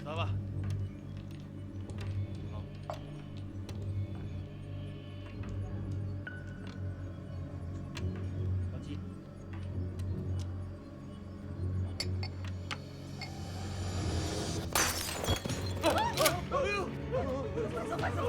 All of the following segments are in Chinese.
走吧。老纪。快走！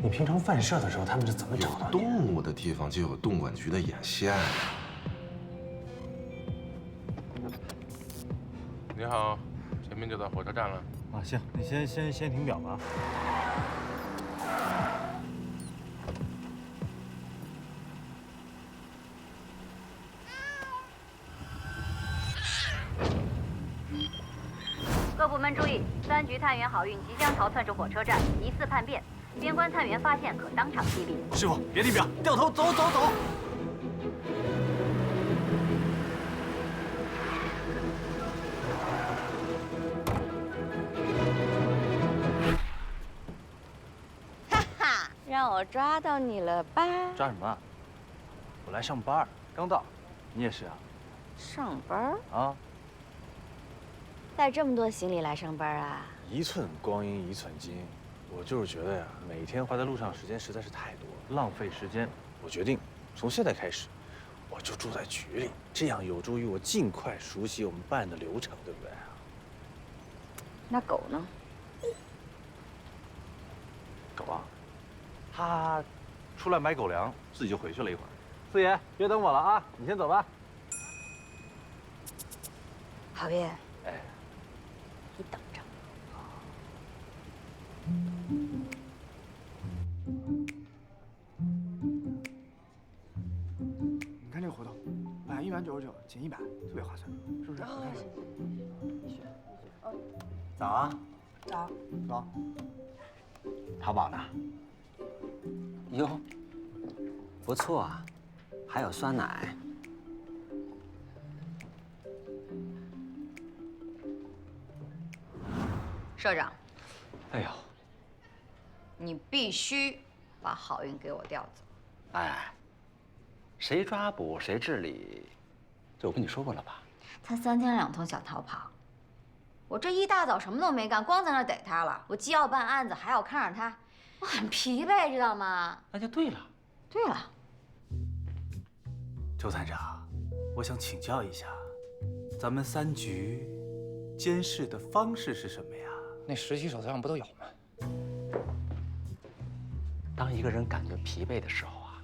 你平常犯射的时候，他们是怎么找到你的？动物的地方就有动管局的眼线。你好，前面就到火车站了。啊，行，你先停表吧。各部门注意，3局探员郝运即将逃窜至火车站，疑似叛变。边关探员发现，可当场击毙。师傅，别停表，掉头走。哈哈，让我抓到你了吧？抓什么？我来上班，刚到。你也是啊？上班啊？带这么多行李来上班啊？一寸光阴一寸金。我就是觉得呀，每天花在路上时间实在是太多了，浪费时间。我决定从现在开始，我就住在局里，这样有助于我尽快熟悉我们办案的流程，对不对？那狗呢？狗啊，它出来买狗粮，自己就回去了一会儿。四爷，别等我了啊，你先走吧。郝运，哎，你等着。 你看这个活动，买199减100，特别划算，是不是？早啊，早。走。淘宝呢？哟，不错啊，还有酸奶。社长，哎呦，你必须把郝运给我调走。哎，谁抓捕谁治理，这我跟你说过了吧？他3天2头想逃跑，我这一大早什么都没干，光在那儿逮他了。我既要办案子，还要看着他，我很疲惫，知道吗？那就对了。对了，周探长，我想请教一下，咱们3局监视的方式是什么呀？那实习手册上不都有吗？当一个人感觉疲惫的时候啊，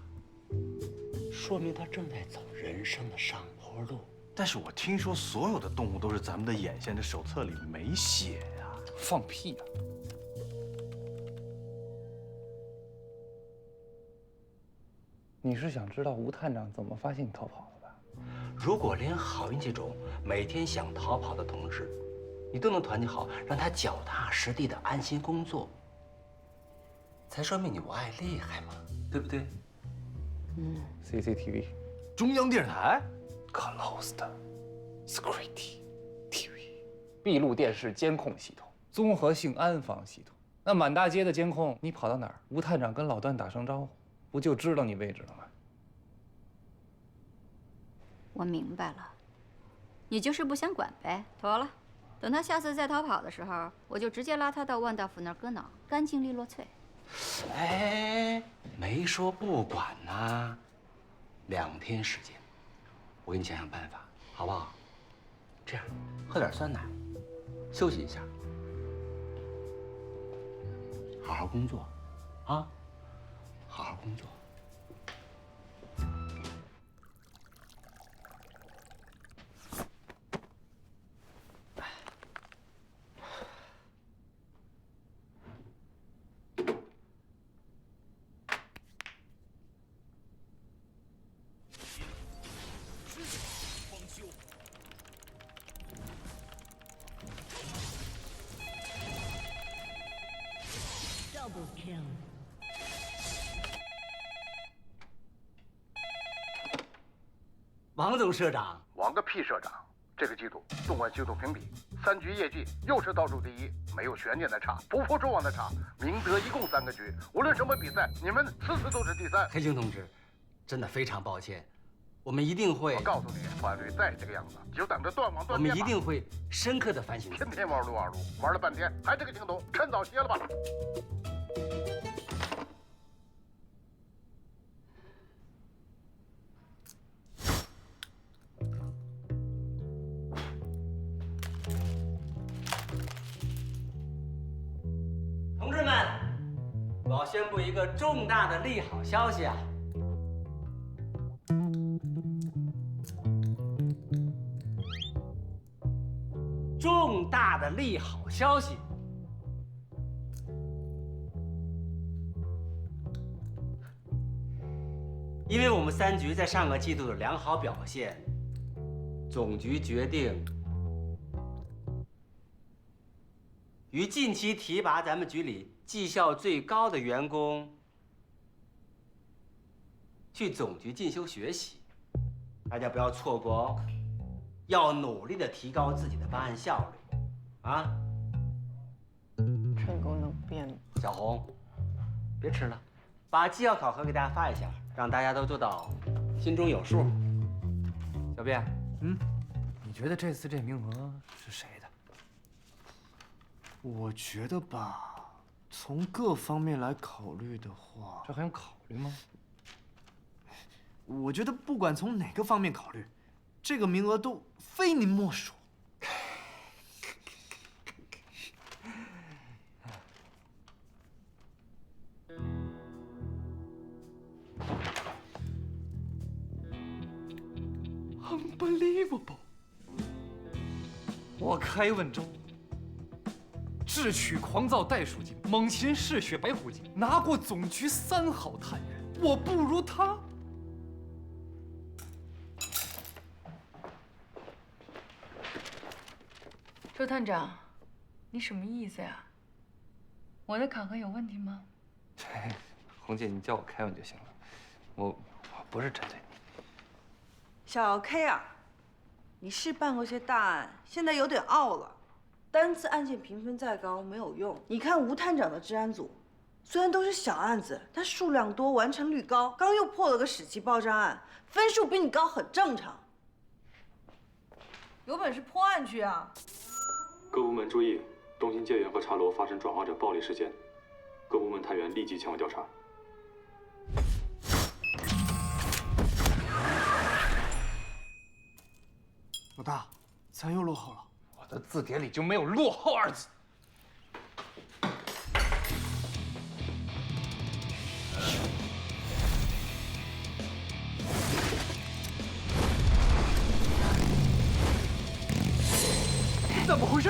说明他正在走人生的上坡路。但是我听说所有的动物都是咱们的眼线，这手册里没写呀。放屁呀！你是想知道吴探长怎么发现你逃跑的吧？如果连郝云这种每天想逃跑的同志，你都能团结好，让他脚踏实地的安心工作，才说明你我爱厉害嘛，对不对？ CCTV， 中央电视台 closed security TV， 闭路电视监控系统，综合性安防系统。那满大街的监控，你跑到哪儿？吴探长跟老段打声招呼，不就知道你位置了吗？我明白了，你就是不想管呗。妥了，等他下次再逃跑的时候，我就直接拉他到万大夫那儿割脑，干净利落脆。哎，没说不管呐，2天时间，我给你想想办法，好不好？这样，喝点酸奶，休息一下，好好工作，啊，好好工作。王总社长，王个屁社长！这个季度纵观系统评比，3局业绩又是倒数第一，没有悬念的差，不负众望的差。明德一共3个局，无论什么比赛，你们次次都是第3。黑青同志，真的非常抱歉，我们一定会。我告诉你，团队再这个样子，就等着断网断电吧。我们一定会深刻的反省。天天玩撸啊撸，玩了半天还这个劲头，趁早歇了吧。同志们，我要宣布一个重大的利好消息啊！重大的利好消息！因为我们3局在上个季度的良好表现，总局决定于近期提拔咱们局里绩效最高的员工去总局进修学习，大家不要错过哦，要努力的提高自己的办案效率，啊！成功能变。小红，别吃了，把绩效考核给大家发一下，让大家都做到心中有数。小便，你觉得这次这名额是谁的？我觉得吧，从各方面来考虑的话，这还用考虑吗？我觉得不管从哪个方面考虑，这个名额都非您莫属。Unbelievable！ 我开问州，智取狂躁袋鼠精，猛禽嗜血白虎精，拿过总局3号探员，我不如他。周探长，你什么意思呀？我的考核有问题吗？红姐，你叫我开文就行了，我不是针对你。小 K 啊，你是办过些大案，现在有点傲了。单次案件评分再高没有用。你看吴探长的治安组，虽然都是小案子，但数量多，完成率高。刚又破了个10起爆炸案，分数比你高很正常。有本事破案去啊！各部门注意，东兴界园和茶楼发生转化者暴力事件，各部门探员立即前往调查。老大，咱又落后了。我的字典里就没有“落后”2字。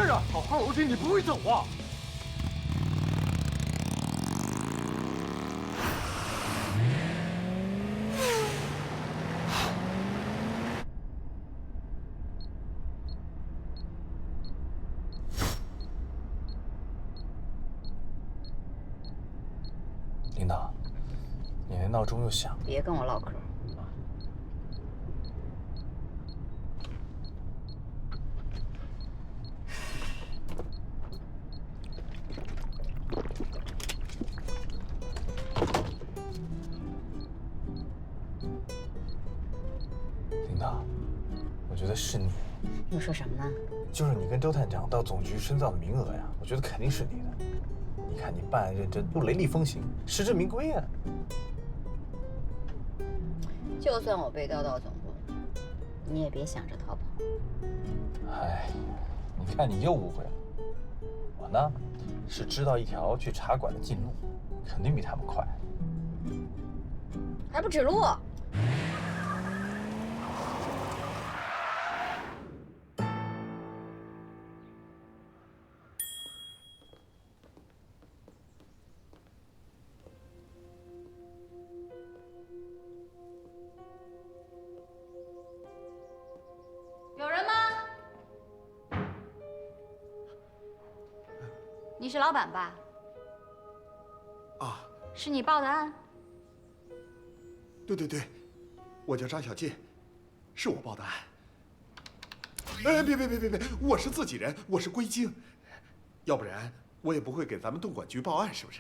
事啊？好好如今你不会走啊？领导，你那闹钟又响了。别跟我唠嗑。领导，我觉得是你。又说什么呢？就是你跟周探长到总局深造的名额呀，我觉得肯定是你的。你看你办案认真，又雷厉风行，实至名归啊！就算我被调到总部，你也别想着逃跑。哎，你看你又误会了。我呢，是知道一条去茶馆的近路，肯定比他们快。还不指路？有人吗？你是老板吧？啊，是你报的案？对对对，我叫张小进，是我报的案。哎，别，我是自己人，我是归京，要不然我也不会给咱们东莞局报案，是不是？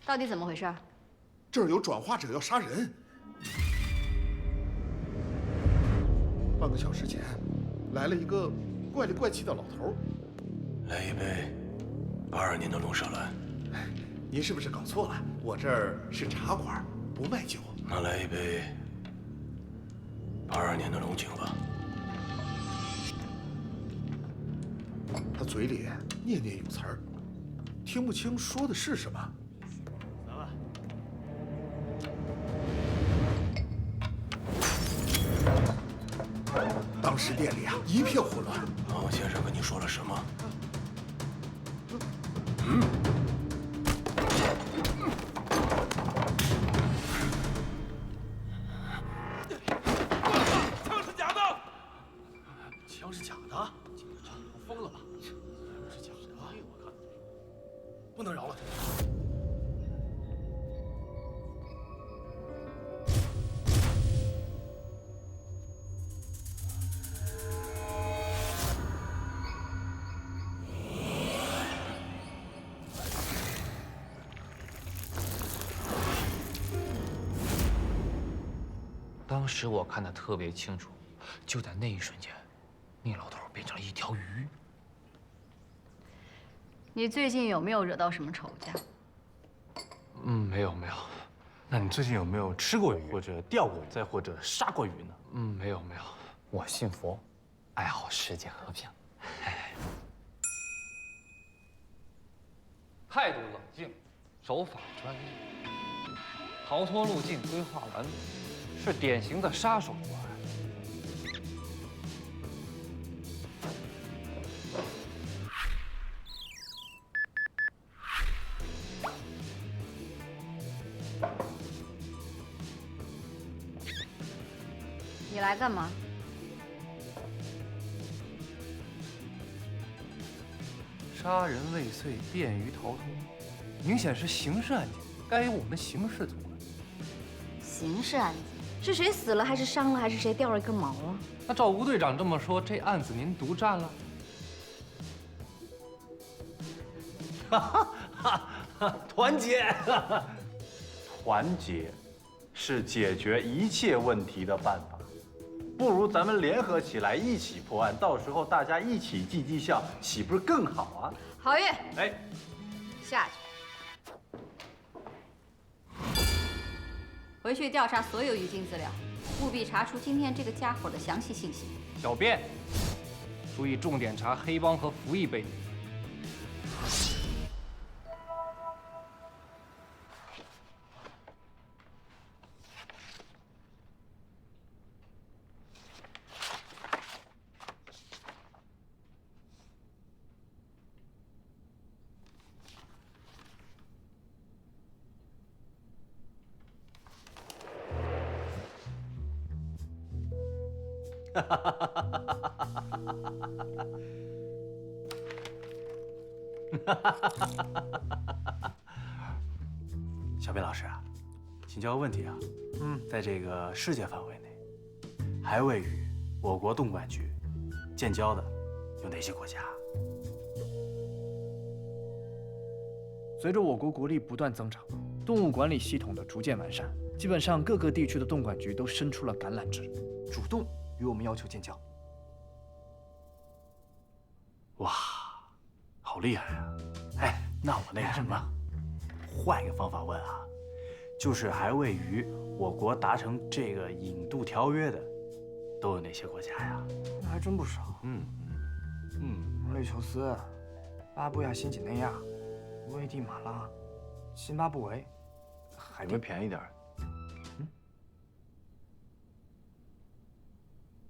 到底怎么回事？这儿有转化者要杀人。半个小时前，来了一个怪里怪气的老头。来一杯82年的龙舌兰。您是不是搞错了？我这儿是茶馆，不卖酒。那来一杯82年的龙井吧。他嘴里念念有词儿，听不清说的是什么。当时店里啊一片混乱。王先生跟你说了什么？枪是假的！枪是假的！疯了吧？枪是假的！我看不能饶了他。当时我看得特别清楚，就在那一瞬间，那老头变成了一条鱼。你最近有没有惹到什么仇家？没有。那你最近有没有吃过鱼，或者钓过鱼，再或者杀过鱼呢？没有。我信佛，爱好世界和平。态度冷静，手法专一，逃脱路径规划完美，是典型的杀手作案。你来干嘛？杀人未遂，便于逃脱，明显是刑事案件，该由我们刑事组管。刑事案件是谁死了，还是伤了，还是谁掉了一根毛啊？那照吴队长这么说，这案子您独占了？团结，团结是解决一切问题的办法。不如咱们联合起来一起破案，到时候大家一起绩绩效，岂不是更好啊？郝月，哎，下去，回去调查所有语境资料，务必查出今天这个家伙的详细信息。小便，注意重点查黑帮和服役背景。小斌老师啊，请教个问题啊。在这个世界范围内，还未与我国动管局建交的有哪些国家？随着我国国力不断增长，动物管理系统的逐渐完善，基本上各个地区的动管局都伸出了橄榄枝，主动与我们要求建交。哇，好厉害啊！哎，那我那个什么，换一个方法问啊，就是还未与我国达成这个引渡条约的，都有哪些国家呀？那还真不少。毛里求斯、巴布亚新几内亚、危地马拉、津巴布韦、海地。有没有便宜点？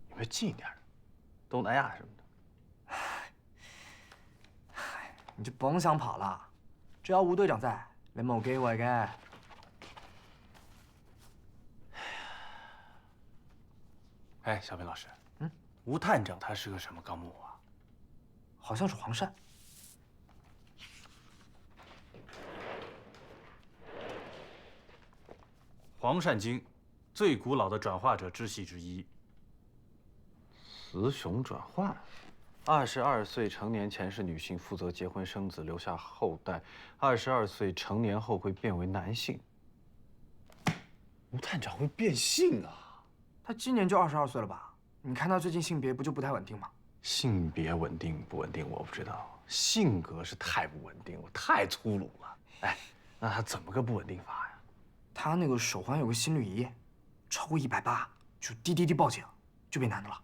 有没有近一点的？东南亚什么的？你就甭想跑了，只要吴队长在，你冇機會嘅。哎，小斌老师，吴探长他是个什么纲目啊？好像是黄鳝。黄鳝精，最古老的转化者支系之一。雌雄转换，22岁成年前是女性，负责结婚生子，留下后代；22岁成年后会变为男性。吴探长会变性啊？他今年就22岁了吧？你看他最近性别不就不太稳定吗？性别稳定不稳定我不知道，性格是太不稳定了，太粗鲁了。哎，那他怎么个不稳定法呀？他那个手环有个心率仪，超过180就滴滴滴报警，就变男的了。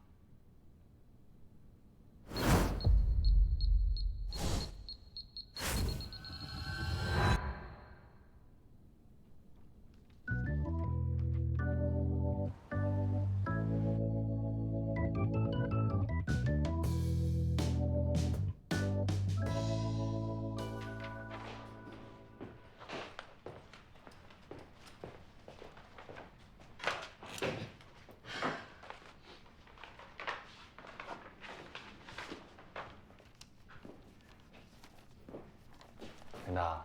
领导，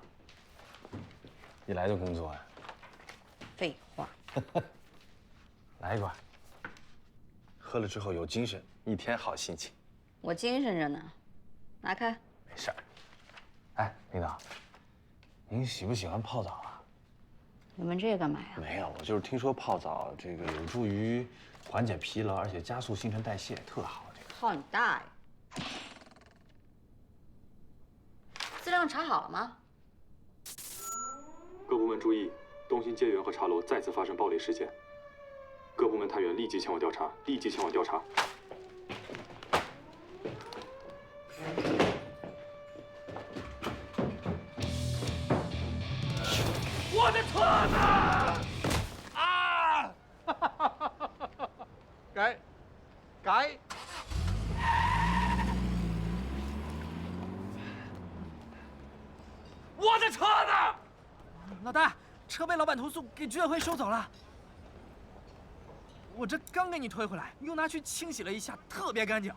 一来就工作呀？废话。来一罐，喝了之后有精神，一天好心情。我精神着呢，拿开。没事儿。哎，领导，您喜不喜欢泡澡啊？你问这个干嘛呀？没有，我就是听说泡澡这个有助于缓解疲劳，而且加速新陈代谢，特好。这个泡你大爷！资料查好了吗？各部门注意，东兴街园和茶楼再次发生暴力事件，各部门探员立即前往调查，立即前往调查。我的车子！啊！改。我的车呢？老大，车被老板投诉，给居委会收走了。我这刚给你推回来，又拿去清洗了一下，特别干净。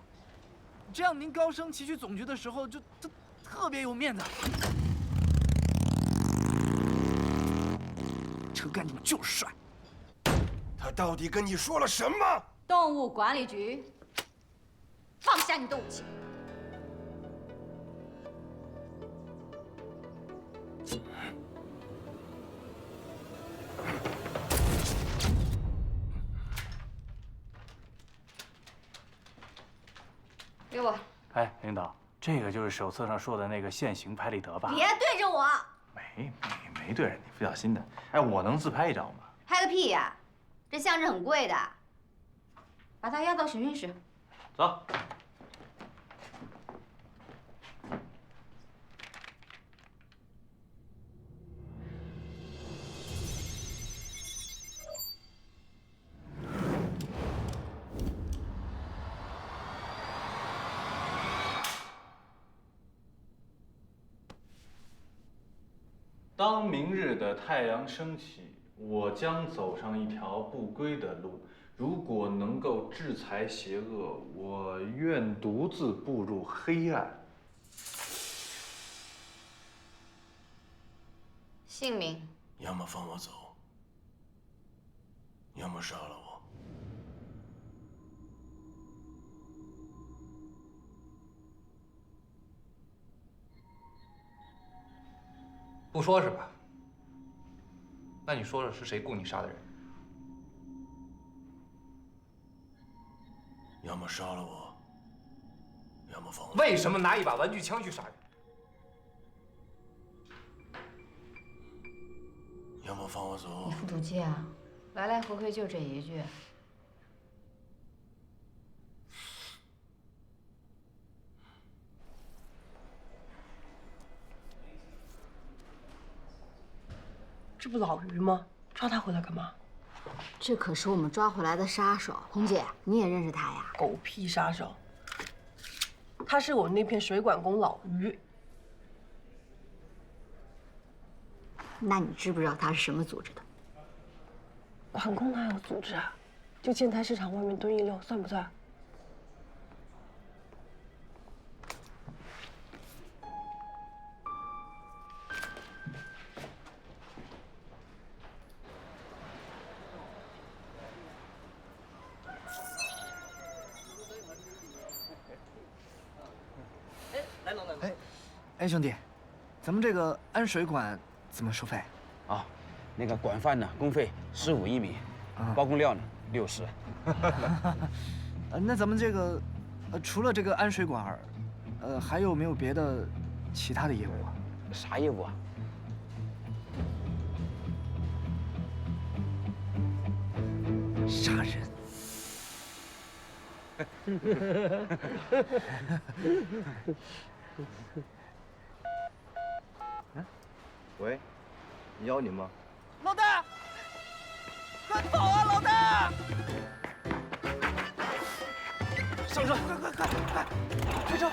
这样您高升旗去总局的时候就特别有面子。车干净就是帅。他到底跟你说了什么？动物管理局，放下你的武器。给我。哎，领导，这个就是手册上说的那个现行拍立得吧？别对着我。没对着你，不小心的。哎，我能自拍一张吗？拍个屁呀！这相纸很贵的，把它押到审讯室。走。当明日的太阳升起，我将走上一条不归的路，如果能够制裁邪恶，我愿独自步入黑暗。姓名？要么放我走，要么杀了我。不说是吧？那你说说是谁雇你杀的人？要么杀了我，要么放我走。为什么拿一把玩具枪去杀人？要么放我走。你复读机啊？来来回回就这一句。这不老于吗？抓他回来干嘛？这可是我们抓回来的杀手，红姐，你也认识他呀？狗屁杀手！他是我那片水管工老于。那你知不知道他是什么组织的？航空哪有组织啊？就建材市场外面蹲一溜，算不算？哎，兄弟，咱们这个安水管怎么收费？啊，那个管饭呢，工费15一米，包工料呢60。那咱们这个，除了这个安水管，还有没有别的其他的业务啊？啥业务啊？杀人。喂，你要你吗？老大，快跑啊，老大！上车，快，开车！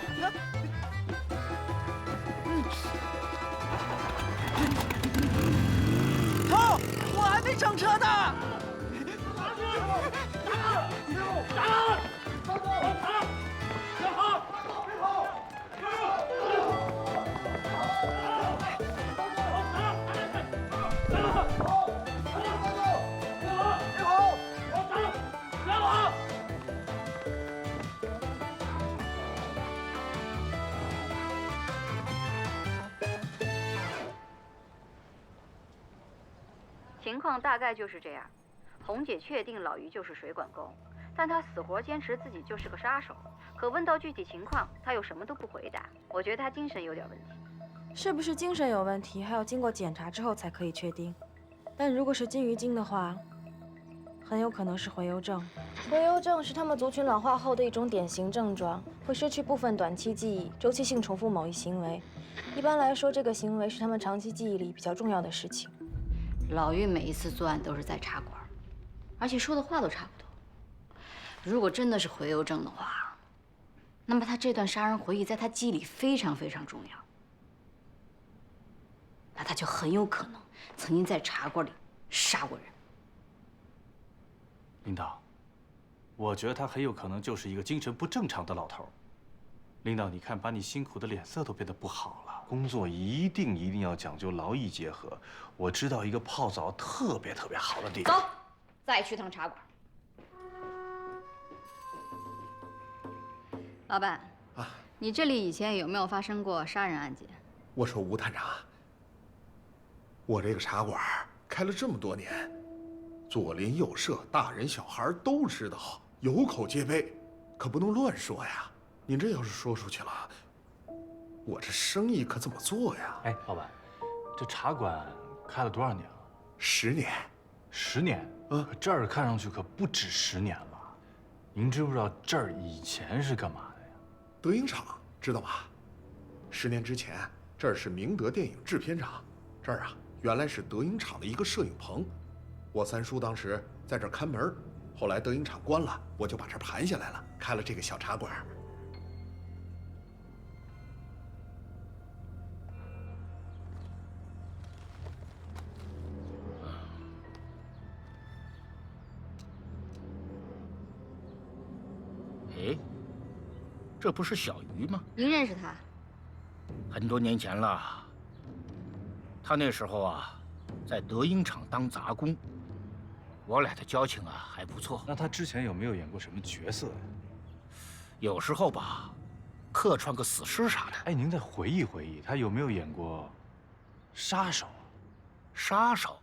头，我还没上车呢。情况大概就是这样，红姐确定老于就是水管工，但她死活坚持自己就是个杀手。可问到具体情况，她又什么都不回答。我觉得她精神有点问题。是不是精神有问题，还要经过检查之后才可以确定。但如果是金鱼精的话，很有可能是回游症。回游症是他们族群老化后的一种典型症状，会失去部分短期记忆，周期性重复某一行为。一般来说，这个行为是他们长期记忆里比较重要的事情。老于每一次作案都是在茶馆，而且说的话都差不多。如果真的是回游症的话，那么他这段杀人回忆在他记忆里非常非常重要，那他就很有可能曾经在茶馆里杀过人。领导，我觉得他很有可能就是一个精神不正常的老头。领导，你看，把你辛苦的脸色都变得不好了。工作一定要讲究劳逸结合。我知道一个泡澡特别好的地方。走，再去趟茶馆。老板，你这里以前有没有发生过杀人案件？我说吴探长，我这个茶馆开了这么多年，左邻右舍、大人小孩都知道，有口皆碑，可不能乱说呀。您这要是说出去了，我这生意可怎么做呀？哎，老板，这茶馆开了多少年了？10年。10年？这儿看上去可不止10年了。您知不知道这儿以前是干嘛的呀？德影厂，知道吧？10年之前，这儿是明德电影制片厂，这儿啊原来是德影厂的一个摄影棚。我三叔当时在这儿看门，后来德影厂关了，我就把这儿盘下来了，开了这个小茶馆。这不是小鱼吗？您认识他？很多年前了。他那时候啊，在德英厂当杂工。我俩的交情啊还不错。那他之前有没有演过什么角色呀？有时候吧，客串个死尸啥的。哎，您再回忆回忆，他有没有演过杀手？杀手？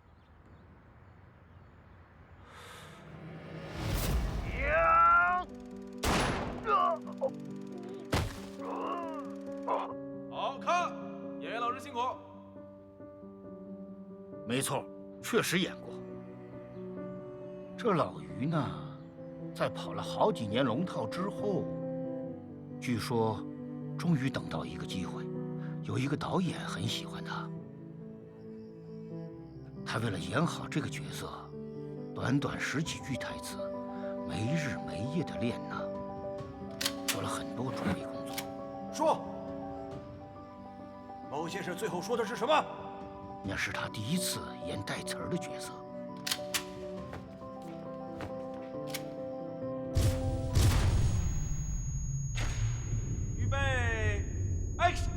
好看，演员老师辛苦。没错，确实演过。这老于呢，在跑了好几年龙套之后，据说终于等到一个机会，有一个导演很喜欢他。他为了演好这个角色，短短10几句台词，没日没夜的练呢，做了很多准备工作。说，某先生最后说的是什么？那是他第一次演带词儿的角色。预备 ，Action！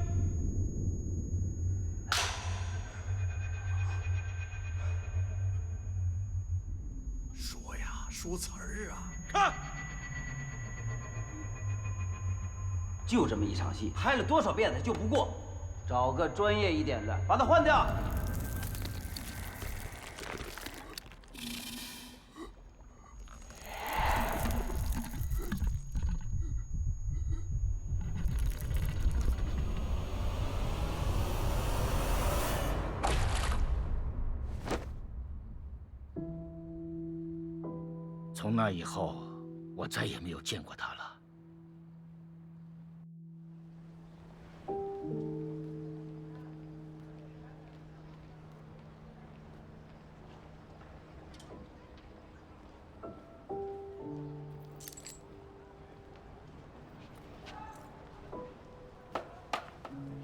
说呀，说词儿啊，看。就这么一场戏，拍了多少遍他就不过，找个专业一点的，把他换掉。从那以后，我再也没有见过他了。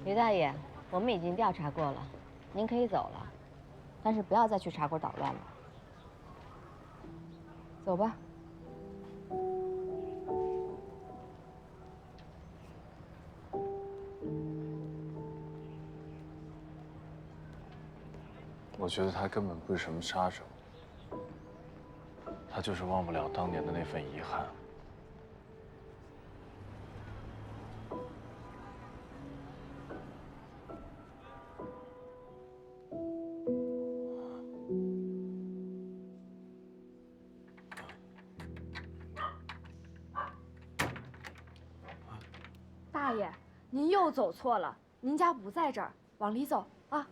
于大爷，我们已经调查过了，您可以走了，但是不要再去茶馆捣乱了。走吧。我觉得他根本不是什么杀手，他就是忘不了当年的那份遗憾。大爷，您又走错了，您家不在这儿，往里走啊。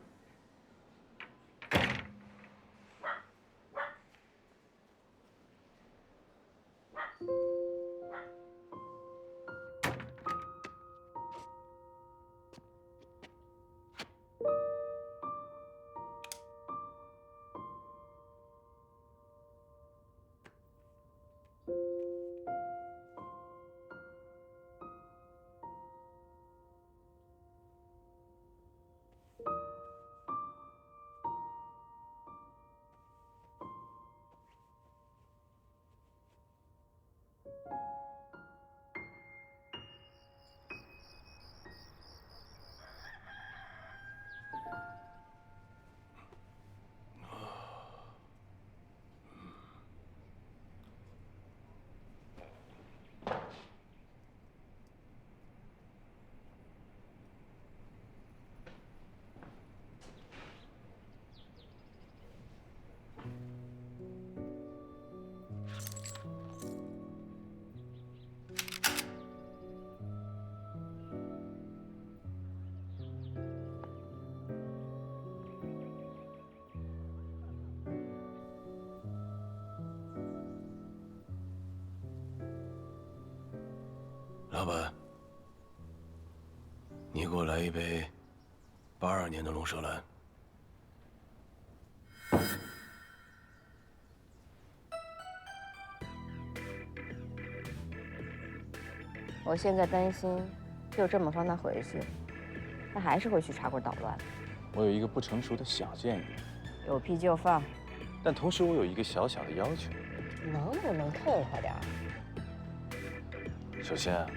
老板，你给我来一杯82年的龙舌兰。我现在担心，就这么放他回去，他还是会去茶馆捣乱。我有一个不成熟的小建议，有屁就放，但同时我有一个小小的要求。能不能痛快点儿？首先，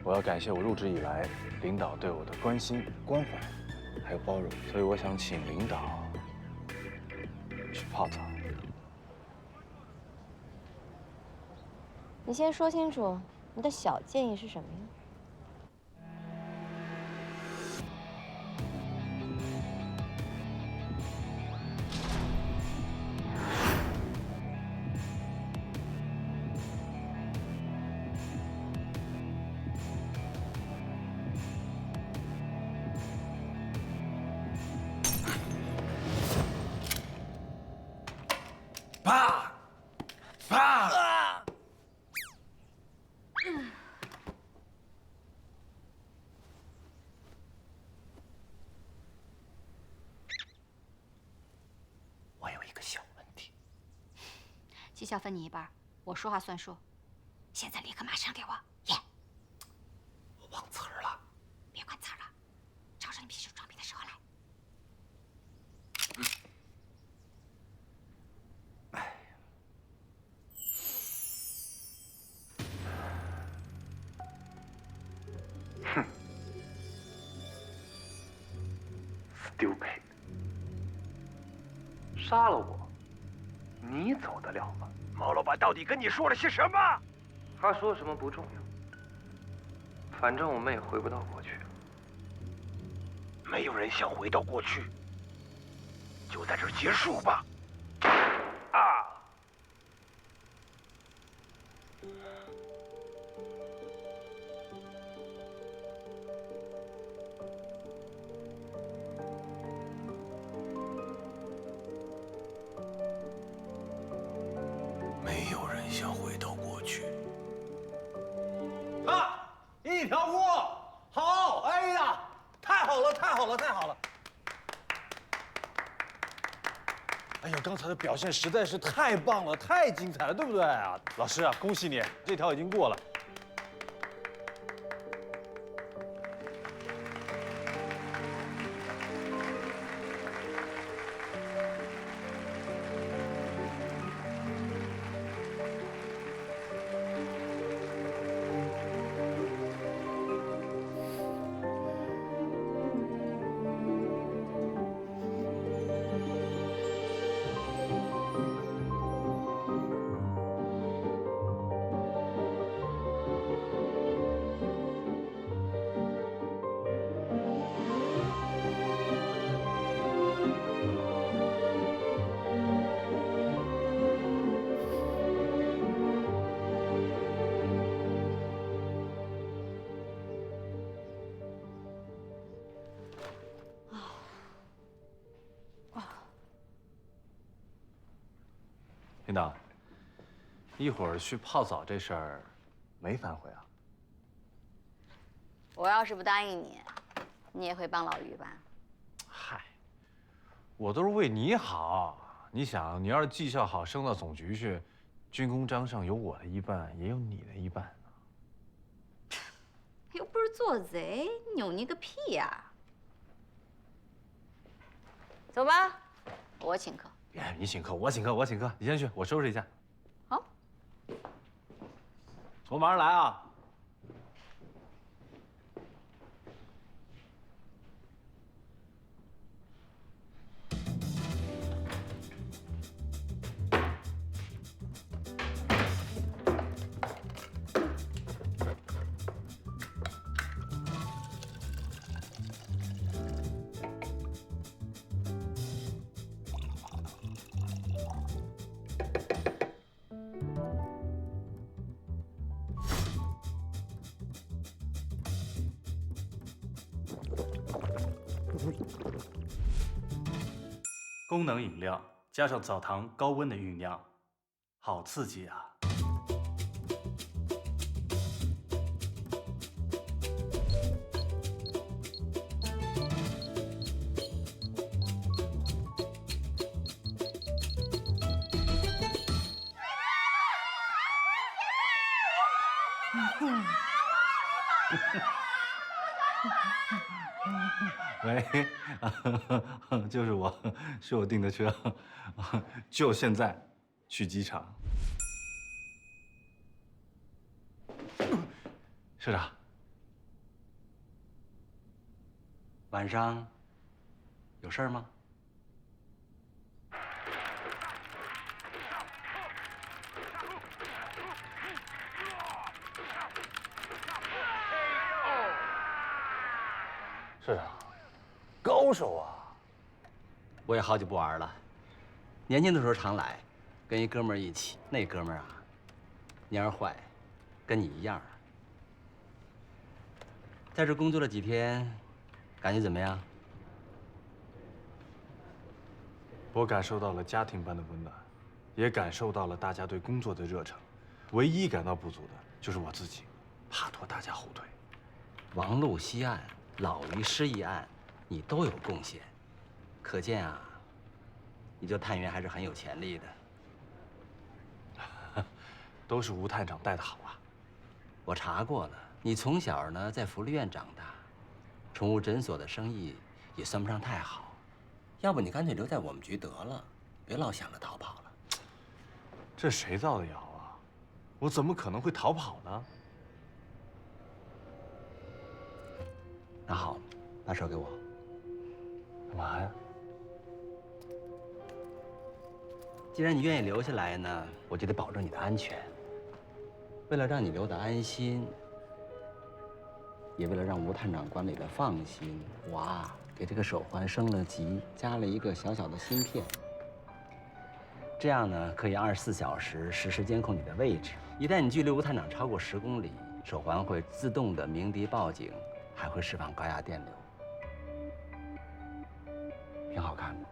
我要感谢我入职以来领导对我的关心、关怀，还有包容，所以我想请领导去泡澡。你先说清楚，你的小建议是什么呀？啪！啪！我有一个小问题，绩效分你一半，我说话算数。现在立刻马上给我演。我忘词儿了。别管词儿了，照着你平时装逼的时候来。Stupid！ 杀了我，你走得了吗？毛老板到底跟你说了些什么？他说什么不重要，反正我们也回不到过去。没有人想回到过去，就在这儿结束吧。啊！没有人想回到过去。啊！一条锅，好！哎呀，太好了，太好了，太好了！哎呦，刚才的表现实在是太棒了，太精彩了，对不对啊？老师啊，恭喜你，这条已经过了。领导，一会儿去泡澡这事儿没反悔啊？我要是不答应你，你也会帮老于吧？嗨，我都是为你好。你想，你要是绩效好，升到总局去，军功章上有我的一半，也有你的一半。又不是做贼，扭捏个屁呀！走吧，我请客。哎，你请客，我请客，我请客。你先去，我收拾一下。好，我马上来啊。功能饮料加上澡堂高温的酝酿，好刺激啊！喂，就是我，是我订的车，就现在去机场。社长，晚上有事儿吗？社长，高手啊！我也好久不玩了，年轻的时候常来，跟一哥们儿一起。那哥们儿啊，蔫坏，跟你一样。在这工作了几天，感觉怎么样？我感受到了家庭般的温暖，也感受到了大家对工作的热忱。唯一感到不足的就是我自己，怕拖大家后腿。王璐西案、老于失忆案，你都有贡献，可见啊，你这探员还是很有潜力的。都是吴探长带的好啊！我查过了，你从小呢在福利院长大，宠物诊所的生意也算不上太好，要不你干脆留在我们局得了，别老想着逃跑了。这谁造的谣啊？我怎么可能会逃跑呢？那好，把手给我。干嘛呀？既然你愿意留下来呢，我就得保证你的安全。为了让你留得安心，也为了让吴探长管理的放心，我啊给这个手环升了级，加了一个小小的芯片。这样呢，可以24小时实时监控你的位置。一旦你距离吴探长超过10公里，手环会自动的鸣笛报警，还会释放高压电流，挺好看的。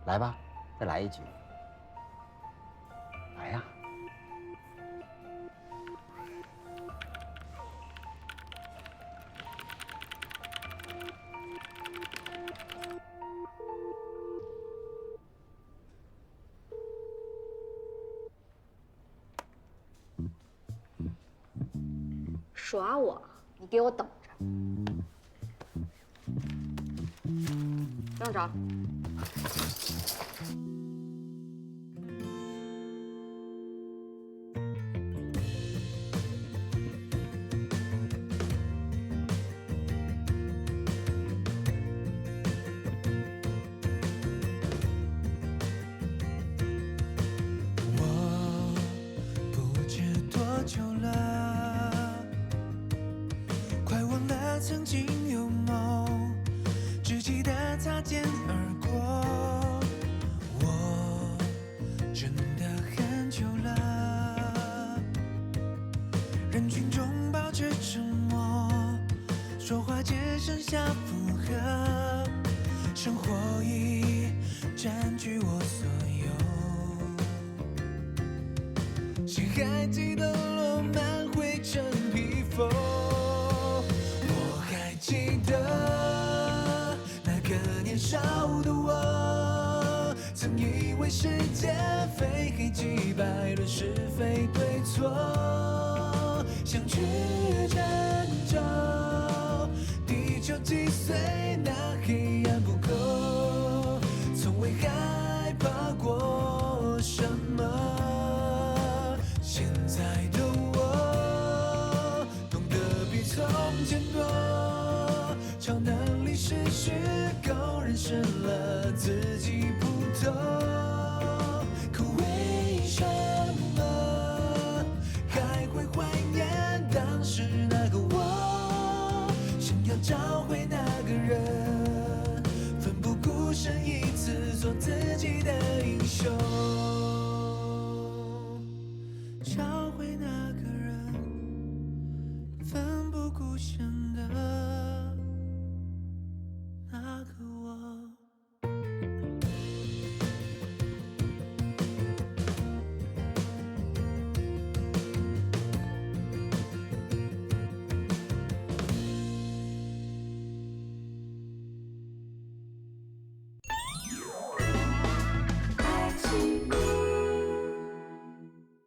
来吧，再来一局。来呀！耍我？你给我等着！让着。曾经有梦，只记得擦肩而过。我真的很久了，人群中保持沉默，说话只剩下附和，生活已占据我所有。谁还记得落满灰尘披风？记得那个年少的我，曾以为世界非黑即白，论是非对错，想去拯救地球击碎那黑暗不够，从未害怕过什么。现在的我懂得比从前多，超能力是虚构，人生了自己不懂。可为什么还会怀念当时那个我？想要找回那个人，奋不顾身一次做自己的英雄。找回那个人，奋不顾身的那个我。